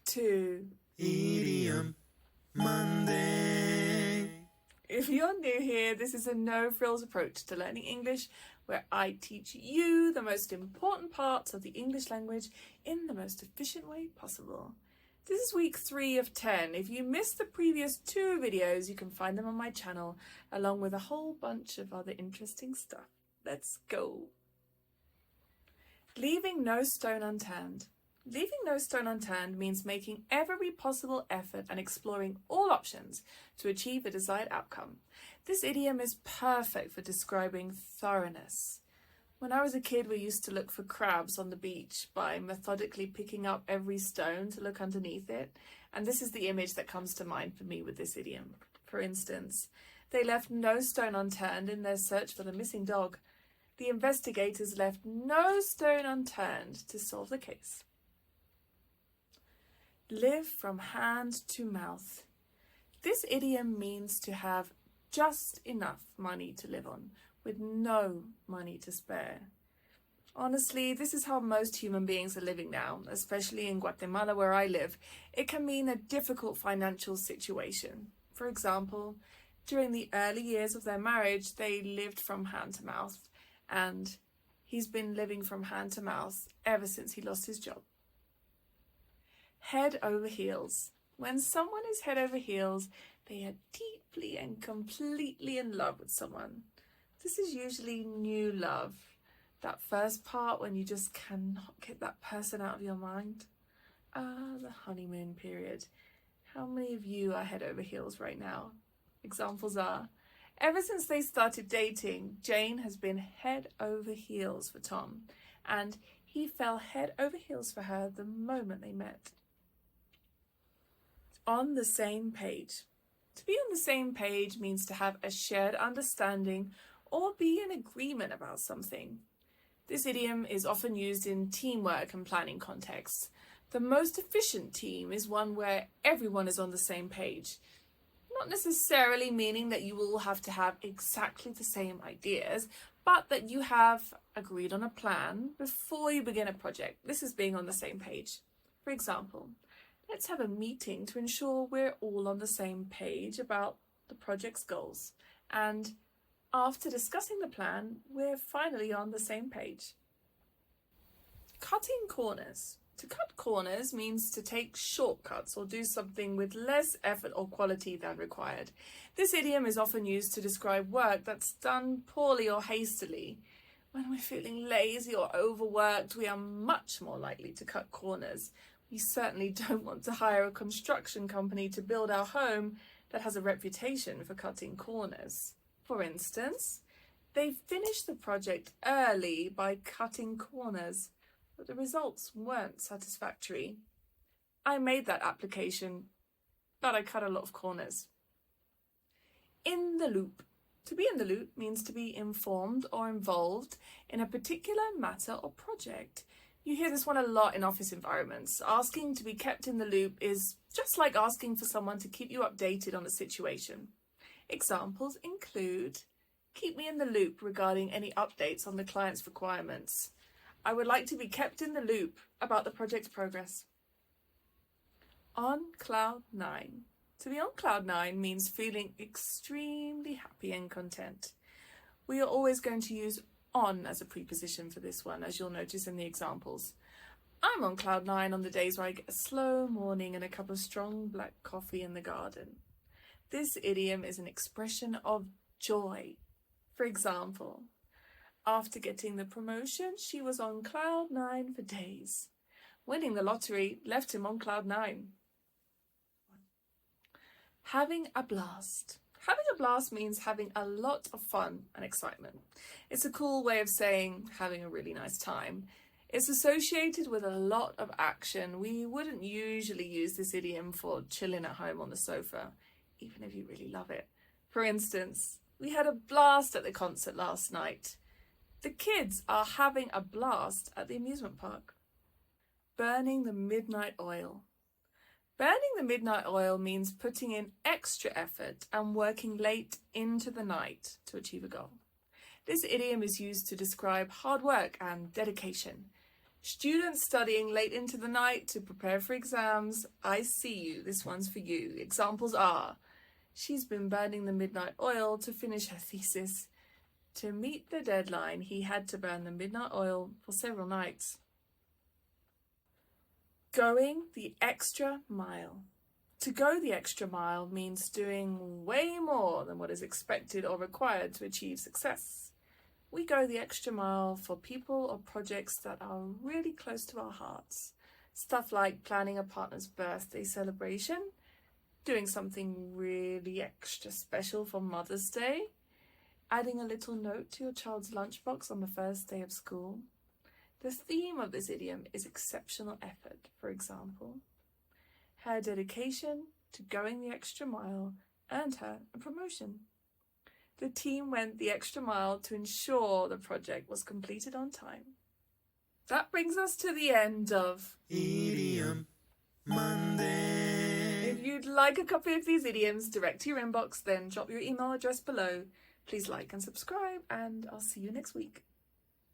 to Idiom Monday. If you're new here, this is a no-frills approach to learning English where I teach you the most important parts of the English language in the most efficient way possible. This is week 3 of 10. If you missed the previous 2 videos, you can find them on my channel along with a whole bunch of other interesting stuff. Let's go. Leaving no stone unturned. Leaving no stone unturned means making every possible effort and exploring all options to achieve a desired outcome. This idiom is perfect for describing thoroughness. When I was a kid, we used to look for crabs on the beach by methodically picking up every stone to look underneath it, and this is the image that comes to mind for me with this idiom. For instance, they left no stone unturned in their search for the missing dog. The investigators left no stone unturned to solve the case. Live from hand to mouth. This idiom means to have just enough money to live on, with no money to spare. Honestly, this is how most human beings are living now, especially in Guatemala where I live. It can mean a difficult financial situation. For example, during the early years of their marriage, they lived from hand to mouth, and he's been living from hand to mouth ever since he lost his job. Head over heels. When someone is head over heels, they are deeply and completely in love with someone. This is usually new love. That first part when you just cannot get that person out of your mind. The honeymoon period. How many of you are head over heels right now? Examples are, ever since they started dating, Jane has been head over heels for Tom, and he fell head over heels for her the moment they met. On the same page. To be on the same page means to have a shared understanding or be in agreement about something. This idiom is often used in teamwork and planning contexts. The most efficient team is one where everyone is on the same page. Not necessarily meaning that you will have to have exactly the same ideas, but that you have agreed on a plan before you begin a project. This is being on the same page. For example, let's have a meeting to ensure we're all on the same page about the project's goals. And after discussing the plan, we're finally on the same page. Cutting corners. To cut corners means to take shortcuts or do something with less effort or quality than required. This idiom is often used to describe work that's done poorly or hastily. When we're feeling lazy or overworked, we are much more likely to cut corners. We certainly don't want to hire a construction company to build our home that has a reputation for cutting corners. For instance, they finished the project early by cutting corners, but the results weren't satisfactory. I made that application, but I cut a lot of corners. In the loop. To be in the loop means to be informed or involved in a particular matter or project. You hear this one a lot in office environments. Asking to be kept in the loop is just like asking for someone to keep you updated on a situation. Examples include, keep me in the loop regarding any updates on the client's requirements. I would like to be kept in the loop about the project's progress. On cloud 9. To be on cloud 9 means feeling extremely happy and content. We are always going to use on as a preposition for this one, as you'll notice in the examples. I'm on cloud 9 on the days where I get a slow morning and a cup of strong black coffee in the garden. This idiom is an expression of joy. For example, after getting the promotion, she was on cloud 9 for days. Winning the lottery left him on cloud 9. Having a blast. Having a blast means having a lot of fun and excitement. It's a cool way of saying having a really nice time. It's associated with a lot of action. We wouldn't usually use this idiom for chilling at home on the sofa, even if you really love it. For instance, we had a blast at the concert last night. The kids are having a blast at the amusement park. Burning the midnight oil. Burning the midnight oil means putting in extra effort and working late into the night to achieve a goal. This idiom is used to describe hard work and dedication. Students studying late into the night to prepare for exams. I see you. This one's for you. Examples are: she's been burning the midnight oil to finish her thesis. To meet the deadline, he had to burn the midnight oil for several nights. Going the extra mile. To go the extra mile means doing way more than what is expected or required to achieve success. We go the extra mile for people or projects that are really close to our hearts. Stuff like planning a partner's birthday celebration, doing something really extra special for Mother's Day, adding a little note to your child's lunchbox on the first day of school. The theme of this idiom is exceptional effort, for example. Her dedication to going the extra mile earned her a promotion. The team went the extra mile to ensure the project was completed on time. That brings us to the end of Idiom Monday. If you'd like a copy of these idioms direct to your inbox, then drop your email address below. Please like and subscribe, and I'll see you next week.